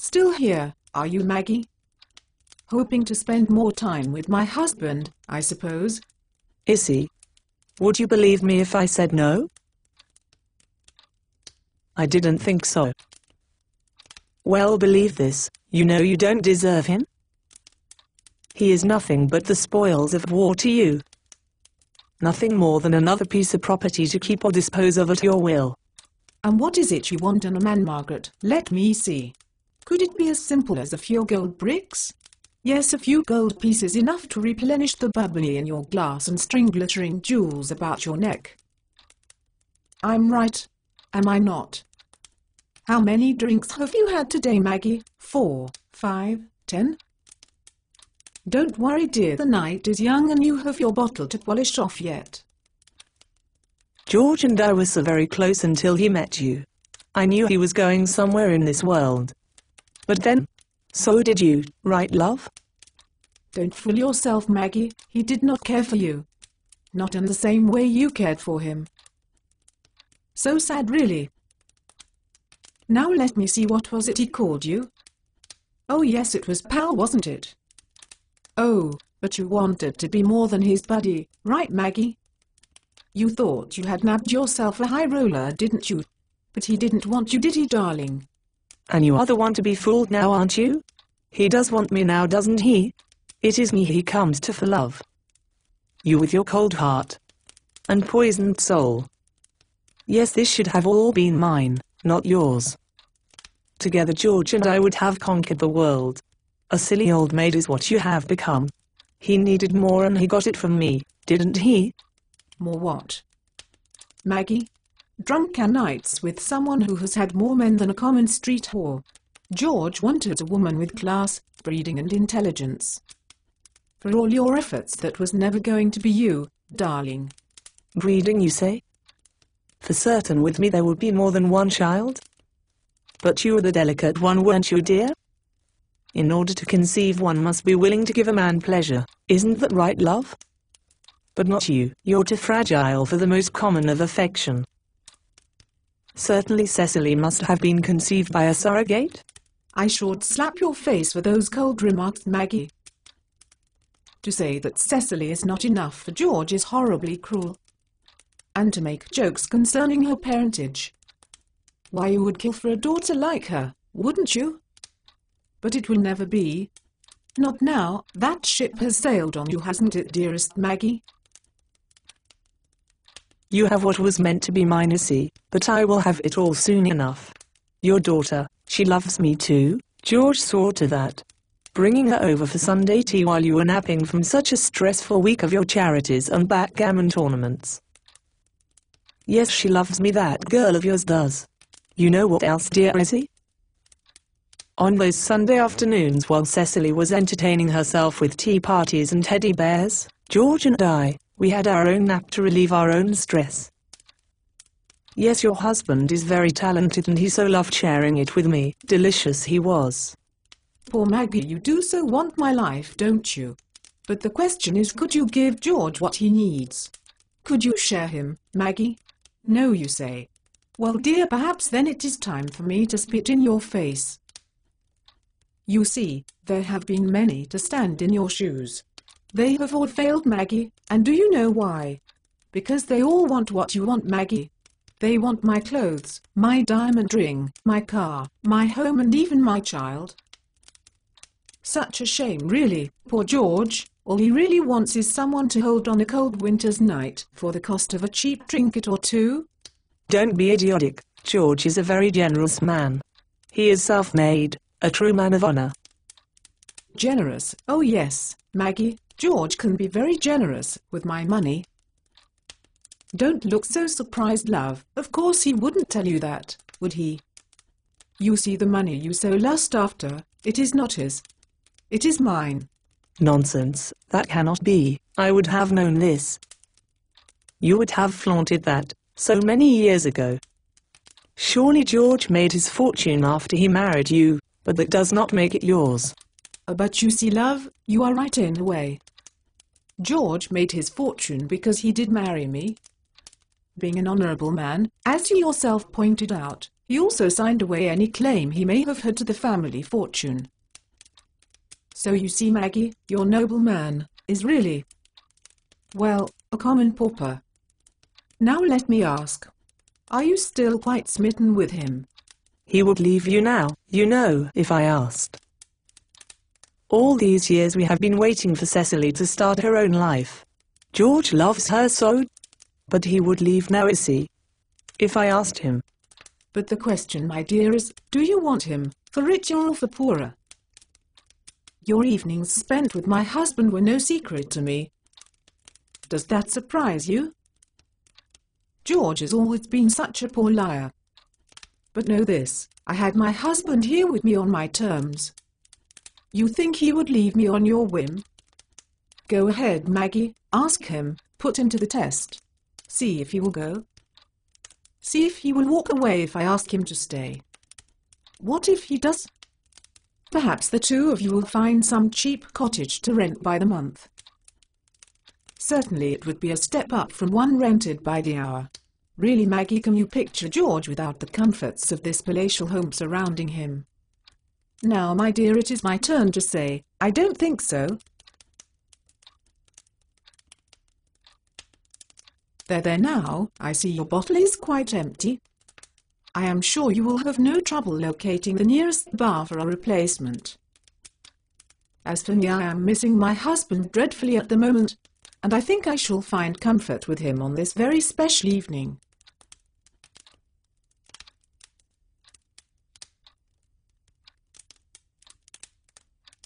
Still here, are you, Maggie? Hoping to spend more time with my husband, I suppose. Issy, would you believe me if I said no? I didn't think so. Well, believe this, you know you don't deserve him. He is nothing but the spoils of war to you. Nothing more than another piece of property to keep or dispose of at your will. And what is it you want in a man, Margaret? Let me see. Could it be as simple as a few gold bricks? Yes, a few gold pieces enough to replenish the bubbly in your glass and string glittering jewels about your neck. I'm right, am I not? How many drinks have you had today, Maggie? 4, 5, 10? Don't worry, dear, the night is young and you have your bottle to polish off yet. George and I were so very close until he met you. I knew he was going somewhere in this world. But then, so did you, right, love? Don't fool yourself, Maggie. He did not care for you. Not in the same way you cared for him. So sad, really. Now let me see, what was it he called you? Oh yes, it was pal, wasn't it? Oh, but you wanted to be more than his buddy, right, Maggie? You thought you had nabbed yourself a high roller, didn't you? But he didn't want you, did he, darling? And you are the one to be fooled now, aren't you? He does want me now, doesn't he? It is me he comes to for love. You with your cold heart and poisoned soul. Yes, this should have all been mine, not yours. Together George and I would have conquered the world. A silly old maid is what you have become. He needed more and he got it from me, didn't he? More what? Maggie? Drunken nights with someone who has had more men than a common street whore. George wanted a woman with class, breeding and intelligence. For all your efforts, that was never going to be you, darling. Breeding, you say? For certain with me there would be more than one child? But you were the delicate one, weren't you, dear? In order to conceive, one must be willing to give a man pleasure, isn't that right, love? But not you, you're too fragile for the most common of affection. Certainly Cecily must have been conceived by a surrogate? I should slap your face for those cold remarks, Maggie. To say that Cecily is not enough for George is horribly cruel. And to make jokes concerning her parentage. Why, you would kill for a daughter like her, wouldn't you? But it will never be. Not now. That ship has sailed on you, hasn't it, dearest Maggie? You have what was meant to be mine, Issy, but I will have it all soon enough. Your daughter, she loves me too. George saw to that. Bringing her over for Sunday tea while you were napping from such a stressful week of your charities and backgammon tournaments. Yes, she loves me, that girl of yours does. You know what else, dear Issy? On those Sunday afternoons while Cecily was entertaining herself with tea parties and teddy bears, George and I, we had our own nap to relieve our own stress. Yes, your husband is very talented and he so loved sharing it with me. Delicious he was. Poor Maggie, you do so want my life, don't you? But the question is, could you give George what he needs? Could you share him, Maggie? No, you say. Well, dear, perhaps then it is time for me to spit in your face. You see, there have been many to stand in your shoes. They have all failed, Maggie, and do you know why? Because they all want what you want, Maggie. They want my clothes, my diamond ring, my car, my home, and even my child. Such a shame, really. Poor George. All he really wants is someone to hold on a cold winter's night for the cost of a cheap trinket or two. Don't be idiotic. George is a very generous man. He is self-made, a true man of honor. Generous? Oh yes, Maggie. George can be very generous with my money. Don't look so surprised, love. Of course he wouldn't tell you that, would he? You see, the money you so lust after, it is not his. It is mine. Nonsense, that cannot be. I would have known this. You would have flaunted that so many years ago. Surely George made his fortune after he married you, but that does not make it yours. But you see, love, you are right in a way. George made his fortune because he did marry me. Being an honorable man, as you yourself pointed out, He also signed away any claim he may have had to the family fortune. So you see, Maggie, your noble man is really, well, a common pauper. Now let me ask, are you still quite smitten with him? He would leave you now, you know, if I asked. All these years we have been waiting for Cecily to start her own life. George loves her so, but he would leave now, is he? If I asked him. But the question, my dear, is, do you want him, for richer or for poorer? Your evenings spent with my husband were no secret to me. Does that surprise you? George has always been such a poor liar. But know this, I had my husband here with me on my terms. You think he would leave me on your whim? Go ahead, Maggie, ask him, put him to the test. See if he will go. See if he will walk away if I ask him to stay. What if he does? Perhaps the two of you will find some cheap cottage to rent by the month. Certainly it would be a step up from one rented by the hour. Really, Maggie, can you picture George without the comforts of this palatial home surrounding him? Now, my dear, it is my turn to say, I don't think so. There now, I see your bottle is quite empty. I am sure you will have no trouble locating the nearest bar for a replacement. As for me, I am missing my husband dreadfully at the moment, and I think I shall find comfort with him on this very special evening.